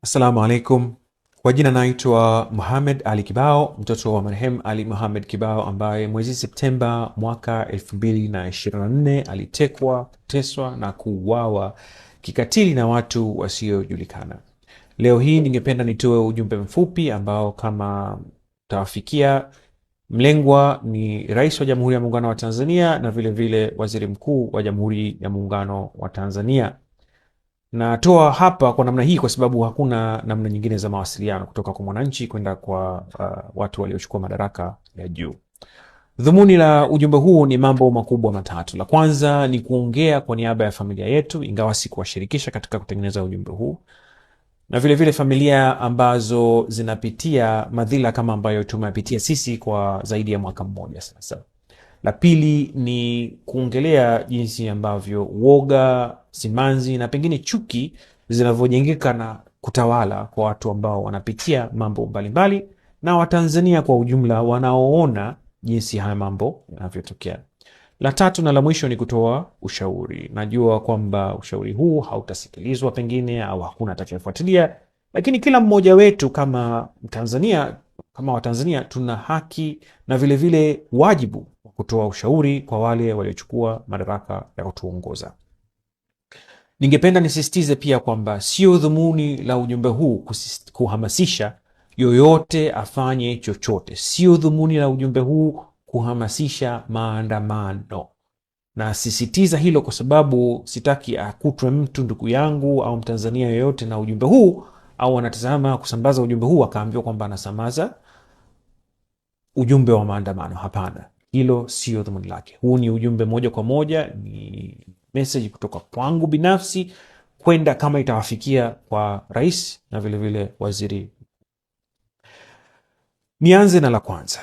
Assalamu alaikum. Kwa jina naitwa Mohamed Ali Kibao, mtoto wa marehemu Ali Mohamed Kibao ambaye mwezi Septemba mwaka 2024 alitekwa, kuteswa na kuuawa kikatili na watu wasiojulikana. Leo hii ningependa nitoe ujumbe mfupi ambao kama tawafikia, mlengwa ni Rais wa Jamhuri ya Muungano wa Tanzania na vile vile Waziri Mkuu wa Jamhuri ya Muungano wa Tanzania. Natoa hapa kwa namna hii kwa sababu hakuna namna nyingine za mawasiliano kutoka kwa mwananchi kwenda kwa watu waliochukua madaraka ya juu. Dhumuni la ujumbe huu ni mambo makubwa matatu. La kwanza ni kuongea kwa niaba ya familia yetu, ingawa sikuwashirikisha katika kutengeneza ujumbe huu, na vile vile familia ambazo zinapitia madhila kama ambayo tumepitia sisi kwa zaidi ya mwaka mmoja sasa. La pili ni kuongelea jinsi ambavyo uoga, simanzi na pengine chuki zinavyojengeka na kutawala kwa watu ambao wanapitia mambo mbalimbali na Watanzania kwa ujumla wanaoona jinsi haya mambo yanavyotokea. La tatu na la mwisho ni kutoa ushauri. Najua kwamba ushauri huu hautasikilizwa pengine au hakuna atakayefuatilia, lakini kila mmoja wetu kama Mtanzania, kama Watanzania tuna haki na vile vile wajibu wa kutoa ushauri kwa wale waliochukua madaraka ya kutuongoza. Ningependa nisisitize pia kwamba sio dhumuni la ujumbe huu kuhamasisha yoyote afanye chochote. Sio dhumuni la ujumbe huu kuhamasisha maandamano. Na sisitiza hilo kwa sababu sitaki akutwe mtu, ndugu yangu au Mtanzania yoyote, na ujumbe huu au anatazama kusambaza ujumbe huu akaambiwa kwamba anasambaza ujumbe wa maandamano. Hapana, hilo sio dhumuni lake. Huu ni ujumbe moja kwa moja, ni message kutoka kwangu binafsi kwenda kama itawafikia kwa rais na vile vile waziri. Nianze na la kwanza.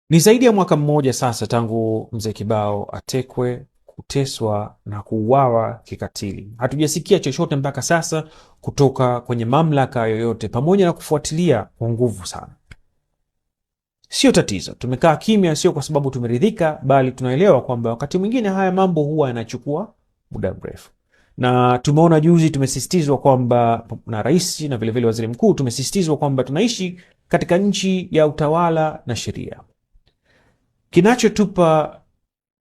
Ni zaidi ya mwaka mmoja sasa tangu mzee Kibao atekwe, kuteswa na kuuawa kikatili. Hatujasikia chochote mpaka sasa kutoka kwenye mamlaka yoyote, pamoja na kufuatilia kwa nguvu sana. Sio tatizo, tumekaa kimya, sio kwa sababu tumeridhika, bali tunaelewa kwamba wakati mwingine haya mambo huwa yanachukua muda mrefu. Na tumeona juzi tumesisitizwa kwamba na rais na vile vile waziri mkuu, tumesisitizwa kwamba tunaishi katika nchi ya utawala na sheria. Kinachotupa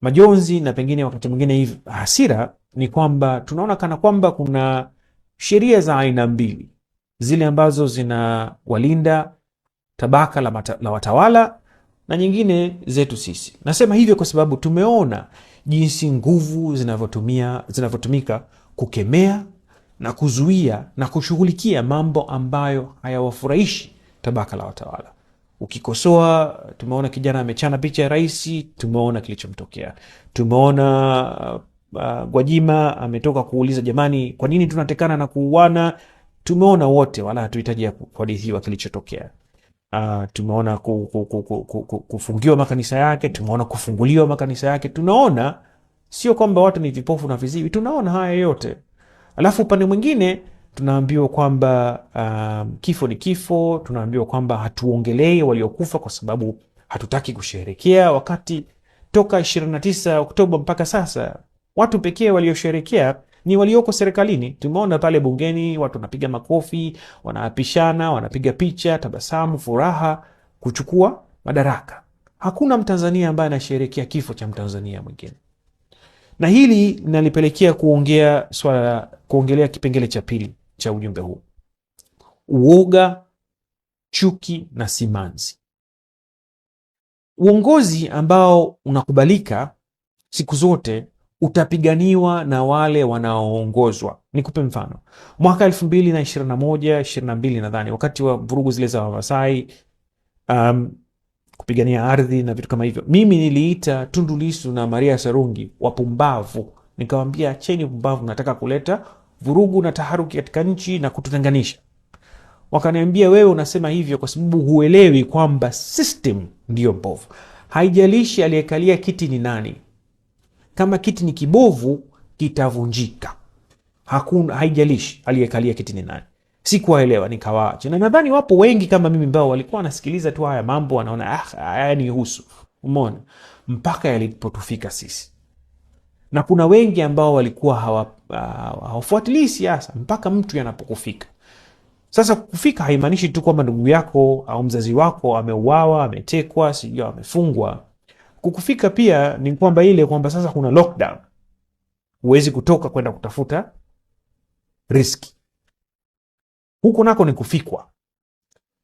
majonzi na pengine wakati mwingine hasira ni kwamba tunaona kana kwamba kuna sheria za aina mbili, zile ambazo zinawalinda tabaka la watawala na nyingine zetu sisi. Nasema hivyo kwa sababu tumeona jinsi nguvu zinavyotumika kukemea na kuzuia na kushughulikia mambo ambayo hayawafurahishi tabaka la watawala. Ukikosoa, tumeona kijana amechana picha ya rais, tumeona kilichomtokea. Tumeona Gwajima ametoka kuuliza, jamani, kwa nini tunatekana na kuuana? Tumeona wote, wala hatuhitaji kuhadithiwa kilichotokea. Tumeona kufungiwa makanisa yake, tumeona kufunguliwa makanisa yake. Tunaona sio kwamba watu ni vipofu na viziwi, tunaona haya yote. Alafu upande mwingine tunaambiwa kwamba kifo ni kifo. Tunaambiwa kwamba hatuongelei waliokufa kwa sababu hatutaki kusherehekea, wakati toka 29 Oktoba mpaka sasa watu pekee waliosherehekea ni walioko serikalini. Tumeona pale bungeni watu wanapiga makofi, wanaapishana, wanapiga picha, tabasamu, furaha kuchukua madaraka. Hakuna Mtanzania ambaye anasherehekea kifo cha Mtanzania mwingine. Na hili linalipelekea kuongelea kipengele cha pili cha ujumbe huu: uoga, chuki na simanzi. Uongozi ambao unakubalika siku zote utapiganiwa na wale wanaoongozwa. Nikupe mfano. Mwaka 2021-22 nadhani, wakati wa vurugu zile za Wamasai, kupigania ardhi na vitu kama hivyo, mimi niliita Tundu Lissu na Maria Sarungi wapumbavu. Nikamwambia, acheni upumbavu, nataka kuleta vurugu na taharuki katika nchi na kututenganisha. Wakaniambia, wewe unasema hivyo kwa sababu huelewi kwamba system ndiyo mbovu. Haijalishi aliyekalia kiti ni nani, kama kiti ni kibovu kitavunjika. Haijalishi aliyekalia kiti ni nani. Sikuwaelewa, nikawaacha. Na nadhani wapo wengi kama mimi ambao walikuwa wanasikiliza tu haya mambo, wanaona haya ni husu. Umeona? Mpaka yalipotufika sisi. na kuna wengi ambao walikuwa hawafuatilii siasa mpaka mtu yanapokufika. Sasa kufika haimaanishi tu kwamba ndugu yako au mzazi wako ameuawa, ametekwa, sijui amefungwa. Kukufika pia ni kwamba ile kwamba sasa kuna lockdown, huwezi kutoka kwenda kutafuta riski. Huko nako ni kufikwa.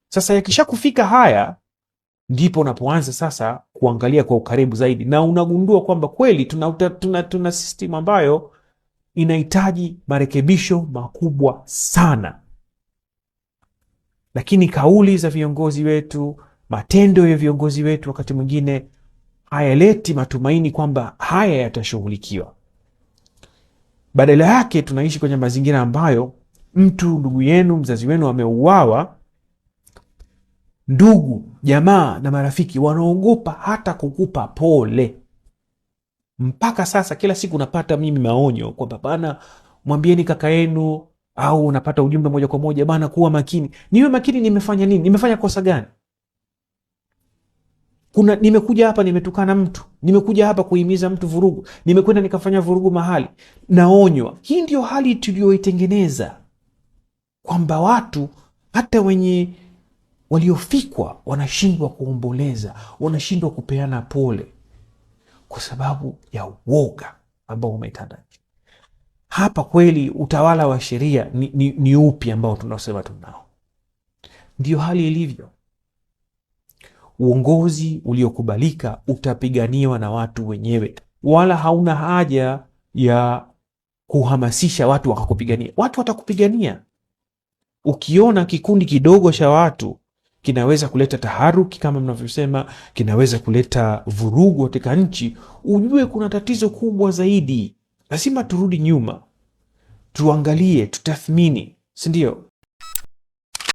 Sasa yakisha kufika haya, ndipo unapoanza sasa kuangalia kwa ukaribu zaidi, na unagundua kwamba kweli tuna system ambayo inahitaji marekebisho makubwa sana. Lakini kauli za viongozi wetu, matendo ya viongozi wetu wakati mwingine hayaleti matumaini kwamba haya yatashughulikiwa. Badala yake tunaishi kwenye mazingira ambayo mtu, ndugu yenu, mzazi wenu ameuawa, ndugu, jamaa na marafiki wanaogopa hata kukupa pole. Mpaka sasa kila siku napata mimi maonyo kwamba bana, mwambieni kaka yenu, au unapata ujumbe moja kwa moja, bana kuwa makini. Niwe makini? Nimefanya nini? Nimefanya kosa gani? Nimekuja hapa nimetukana mtu, nimekuja hapa kuhimiza mtu vurugu, nimekwenda nikafanya vurugu mahali, naonywa. Hii ndio hali tuliyoitengeneza, kwamba watu hata waliofikwa wanashindwa kuomboleza, wanashindwa kupeana pole kwa sababu ya uoga ambao umetanda. Hapa kweli utawala wa sheria ni upi ambao tunasema tunao? Ndio hali ilivyo. Uongozi uliokubalika utapiganiwa na watu wenyewe, wala hauna haja ya kuhamasisha watu wakakupigania. Watu watakupigania. Ukiona kikundi kidogo cha watu kinaweza kuleta taharuki, kama mnavyosema, kinaweza kuleta vurugu katika nchi, ujue kuna tatizo kubwa zaidi. Lazima turudi nyuma, tuangalie, tutathmini, si ndio?